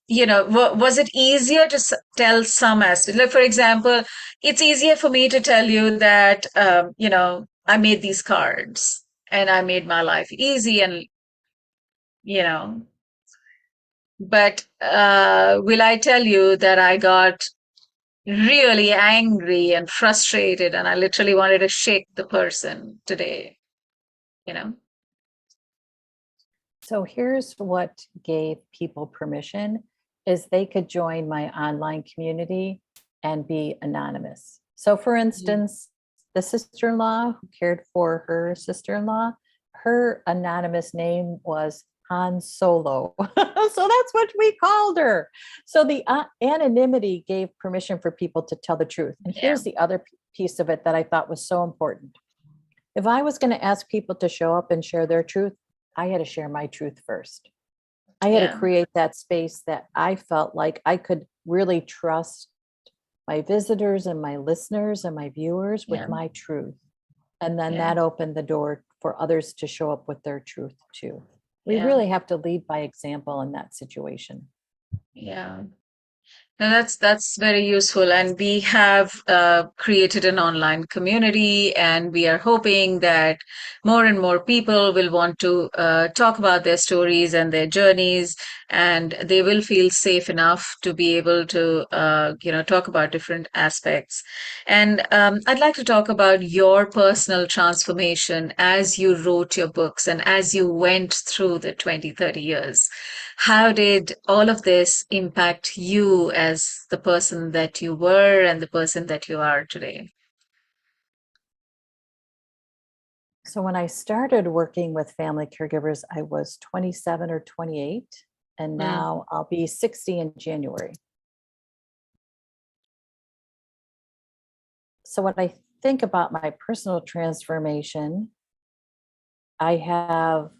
it easier to tell some aspects? Like, for example, it's easier for me to tell you that, I made these cards and I made my life easy and, you know, but will I tell you that I got really angry and frustrated and I literally wanted to shake the person today, you know? So here's what gave people permission is they could join my online community and be anonymous. So for Mm. instance, the sister-in-law who cared for her sister-in-law, her anonymous name was Han Solo. So that's what we called her. So the anonymity gave permission for people to tell the truth. And Yeah, here's the other piece of it that I thought was so important. If I was going to ask people to show up and share their truth, I had to share my truth first. I had to yeah, create that space that I felt like I could really trust my visitors and my listeners and my viewers with yeah, my truth. And then yeah, that opened the door for others to show up with their truth too. We yeah, really have to lead by example in that situation. yeah. No, that's very useful, and we have created an online community, and we are hoping that more and more people will want to talk about their stories and their journeys, and they will feel safe enough to be able to, talk about different aspects. And I'd like to talk about your personal transformation as you wrote your books and as you went through the 20, 30 years. How did all of this impact you as the person that you were and the person that you are today? So when I started working with family caregivers, I was 27 or 28, and Mm, now I'll be 60 in January. So when I think about my personal transformation, I have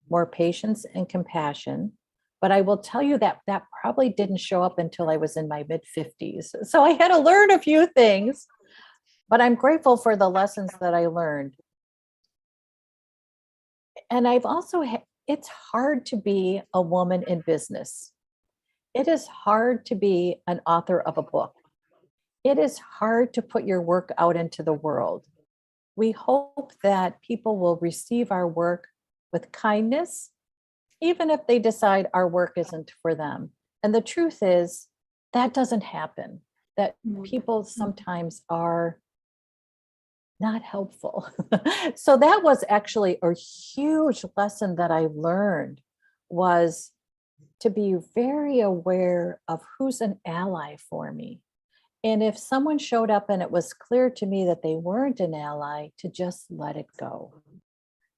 more patience and compassion. But I will tell you that that probably didn't show up until I was in my mid 50s. So I had to learn a few things, but I'm grateful for the lessons that I learned. And I've also, it's hard to be a woman in business. It is hard to be an author of a book. It is hard to put your work out into the world. We hope that people will receive our work with kindness, even if they decide our work isn't for them. And the truth is, that doesn't happen, that mm, people mm, sometimes are not helpful. So that was actually a huge lesson that I learned, was to be very aware of who's an ally for me. And if someone showed up and it was clear to me that they weren't an ally, to just let it go,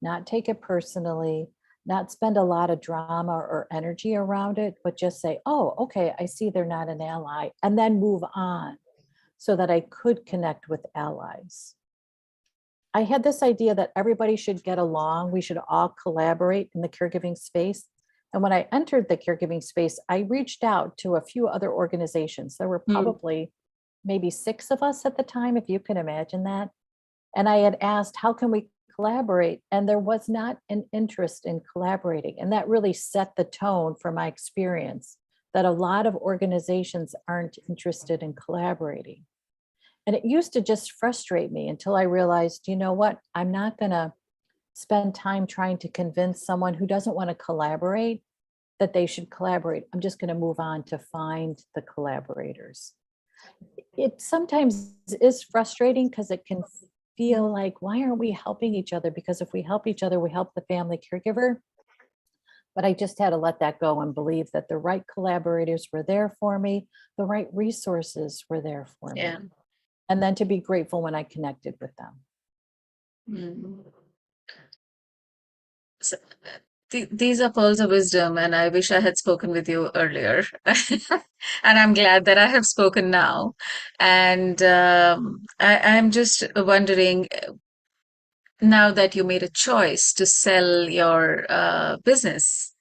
not take it personally, not spend a lot of drama or energy around it, but just say, oh, okay, I see they're not an ally, and then move on so that I could connect with allies. I had this idea that everybody should get along, we should all collaborate in the caregiving space. And when I entered the caregiving space, I reached out to a few other organizations. There were mm. probably maybe 6 of us at the time, if you can imagine that. And I had asked, how can we collaborate? And there was not an interest in collaborating. And that really set the tone for my experience, that a lot of organizations aren't interested in collaborating. And it used to just frustrate me until I realized, you know what? I'm not going to spend time trying to convince someone who doesn't want to collaborate that they should collaborate. I'm just going to move on to find the collaborators. It sometimes is frustrating because it can feel like, why aren't we helping each other? Because if we help each other, we help the family caregiver. But I just had to let that go and believe that the right collaborators were there for me, the right resources were there for Yeah. me, and then to be grateful when I connected with them. Mm. So, these are pearls of wisdom, and I wish I had spoken with you earlier. And I'm glad that I have spoken now. And I'm just wondering, now that you made a choice to sell your business,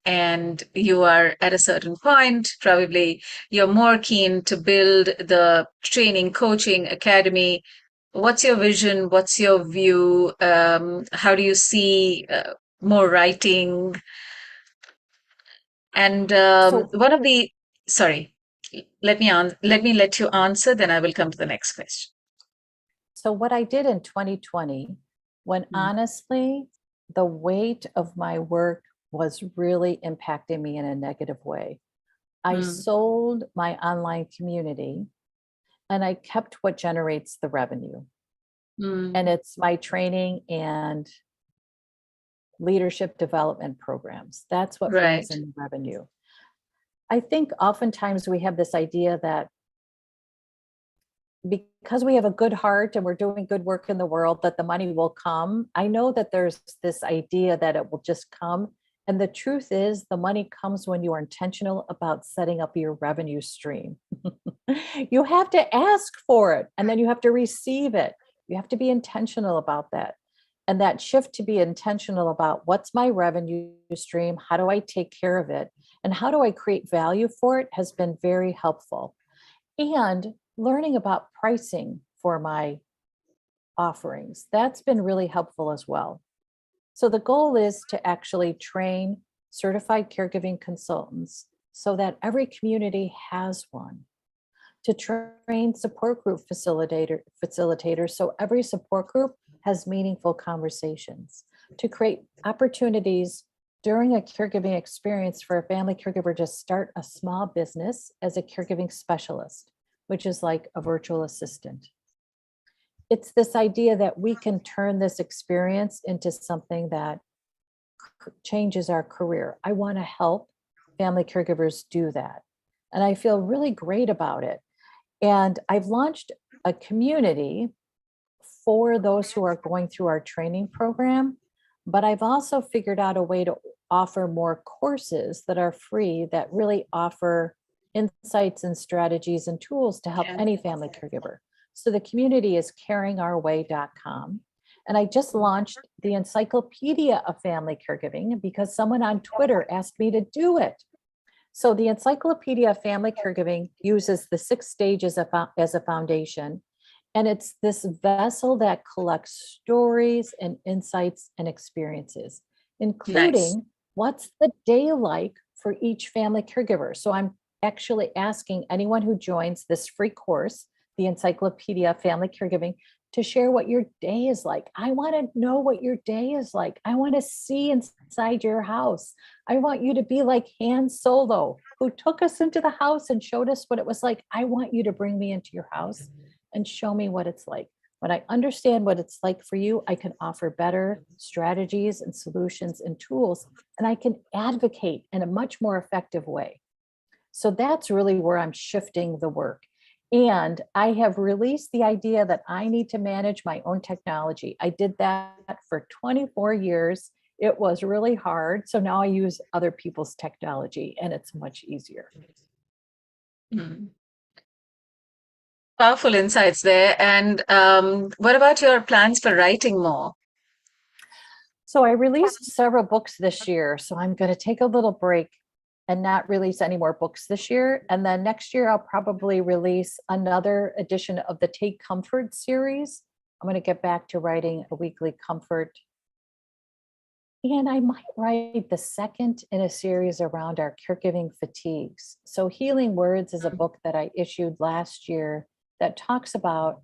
and you are at a certain point, probably you're more keen to build the training, coaching academy. What's your vision? What's your view? How do you see more writing? And So, one of the, sorry, let me let you answer, then I will come to the next question. so what I did in 2020, when Mm, honestly, the weight of my work was really impacting me in a negative way. I mm, sold my online community and I kept what generates the revenue. And mm, it's my training and leadership development programs. That's what brings right. in the revenue. I think oftentimes we have this idea that because we have a good heart and we're doing good work in the world, that the money will come. I know that there's this idea that it will just come. And the truth is, the money comes when you are intentional about setting up your revenue stream. You have to ask for it and then you have to receive it. You have to be intentional about that. And that shift to be intentional about what's my revenue stream? How do I take care of it? And how do I create value for it has been very helpful. And learning about pricing for my offerings, that's been really helpful as well. So the goal is to actually train certified caregiving consultants so that every community has one, to train support group facilitators so every support group has meaningful conversations, to create opportunities during a caregiving experience for a family caregiver to start a small business as a caregiving specialist, which is like a virtual assistant. It's this idea that we can turn this experience into something that changes our career. I want to help family caregivers do that. And I feel really great about it. And I've launched a community for those who are going through our training program, but I've also figured out a way to offer more courses that are free that really offer insights and strategies and tools to help Yeah. any family caregiver. So the community is caringourway.com. And I just launched the Encyclopedia of Family Caregiving because someone on Twitter asked me to do it. So the Encyclopedia of Family Caregiving uses the 6 stages as a foundation. And it's this vessel that collects stories and insights and experiences, Nice. including what's the day like for each family caregiver. So I'm actually asking anyone who joins this free course, the Encyclopedia of Family Caregiving, to share what your day is like. I want to know what your day is like. I want to see inside your house. I want you to be like Han Solo, who took us into the house and showed us what it was like. I want you to bring me into your house and show me what it's like. When I understand what it's like for you, I can offer better strategies and solutions and tools, and I can advocate in a much more effective way. So that's really where I'm shifting the work. And I have released the idea that I need to manage my own technology. I did that for 24 years. It was really hard. So now I use other people's technology and it's much easier. Mm. Powerful insights there. And what about your plans for writing more? So I released several books this year. So I'm going to take a little break and not release any more books this year. And then next year, I'll probably release another edition of the Take Comfort series. I'm going to get back to writing a weekly comfort. And I might write the second in a series around our caregiving fatigues. So Healing Words is a book that I issued last year that talks about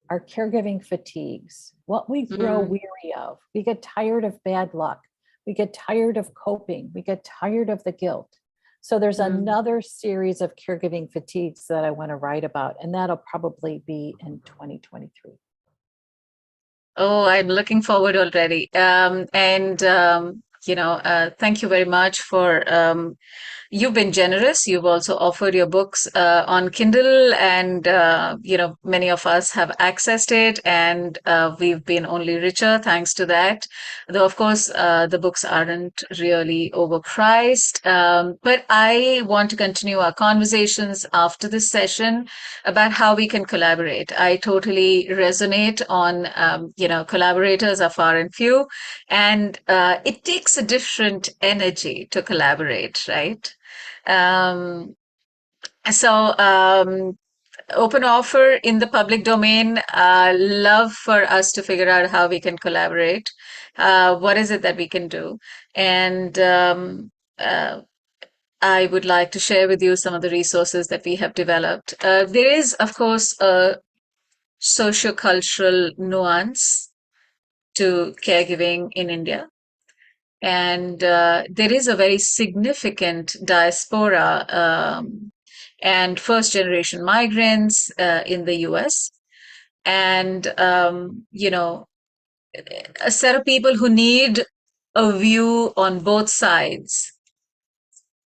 our caregiving fatigues, what we grow Mm, weary of. We get tired of bad luck. We get tired of coping. We get tired of the guilt. So there's mm. another series of caregiving fatigues that I want to write about, and that'll probably be in 2023. Oh, I'm looking forward already. Thank you very much for you've been generous. You've also offered your books on Kindle, and many of us have accessed it, and we've been only richer thanks to that. Though, of course, the books aren't really overpriced. But I want to continue our conversations after this session about how we can collaborate. I totally resonate on, collaborators are far and few, and it takes a different energy to collaborate, right? Um, so, open offer in the public domain. Love for us to figure out how we can collaborate. What is it that we can do? And uh, I would like to share with you some of the resources that we have developed. There is, of course, a sociocultural nuance to caregiving in India. And there is a very significant diaspora and first generation migrants in the US. And, a set of people who need a view on both sides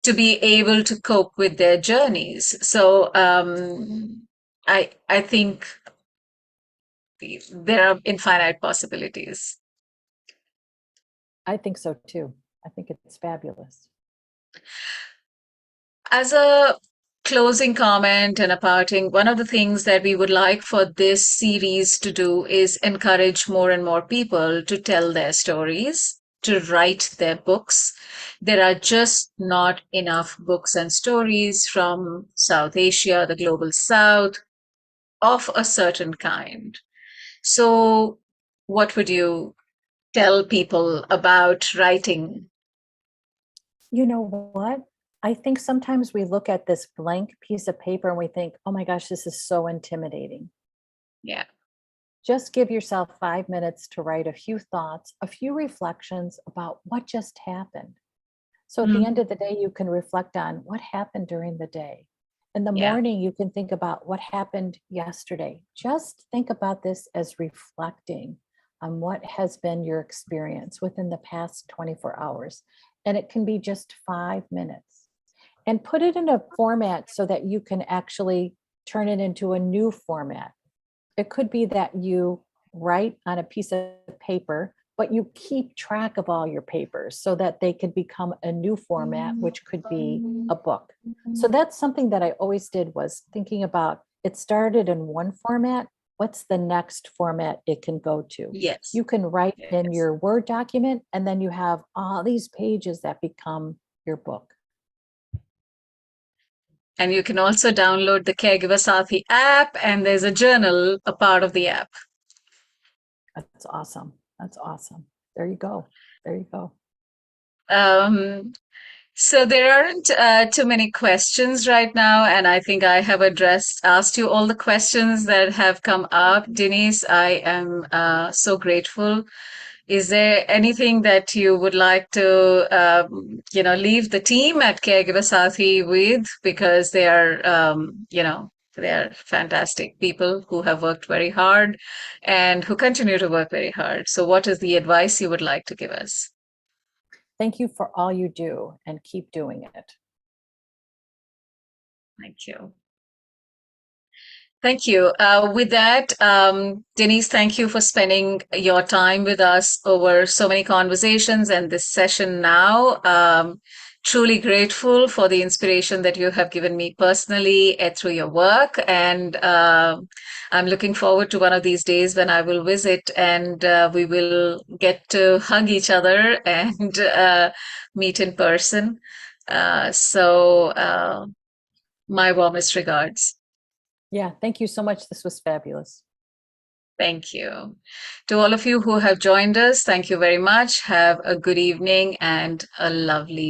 to be able to cope with their journeys. So I think there are infinite possibilities. I think so too. I think it's fabulous. As a closing comment and a parting, one of the things that we would like for this series to do is encourage more and more people to tell their stories, to write their books. There are just not enough books and stories from South Asia, the global South, of a certain kind. So, what would you tell people about writing? You know what? I think sometimes we look at this blank piece of paper and we think, oh my gosh, this is so intimidating. Yeah. Just give yourself 5 minutes to write a few thoughts, a few reflections about what just happened. So at the end Mhm. of the day, you can reflect on what happened during the day. In the Yeah. morning, you can think about what happened yesterday. Just think about this as reflecting on what has been your experience within the past 24 hours. And it can be just 5 minutes. And put it in a format so that you can actually turn it into a new format. It could be that you write on a piece of paper, but you keep track of all your papers so that they could become a new format, which could be a book. So that's something that I always did, was thinking about, it started in one format. What's the next format it can go to? Yes. You can write in Yes. your Word document, and then you have all these pages that become your book. And you can also download the Caregiver Saathi app, and there's a journal, a part of the app. That's awesome. That's awesome. There you go. There you go. Um, so there aren't too many questions right now, and I think I have asked you all the questions that have come up. Denise, I am so grateful. Is there anything that you would like to, leave the team at Caregiver Saathi with? Because they are, they are fantastic people who have worked very hard and who continue to work very hard. So, what is the advice you would like to give us? Thank you for all you do and keep doing it. Thank you. Thank you. With that, Denise, thank you for spending your time with us over so many conversations and this session now. Truly grateful for the inspiration that you have given me personally through your work. And I'm looking forward to one of these days when I will visit and we will get to hug each other and meet in person. My warmest regards. Yeah, thank you so much. This was fabulous. Thank you. To all of you who have joined us, thank you very much. Have a good evening and a lovely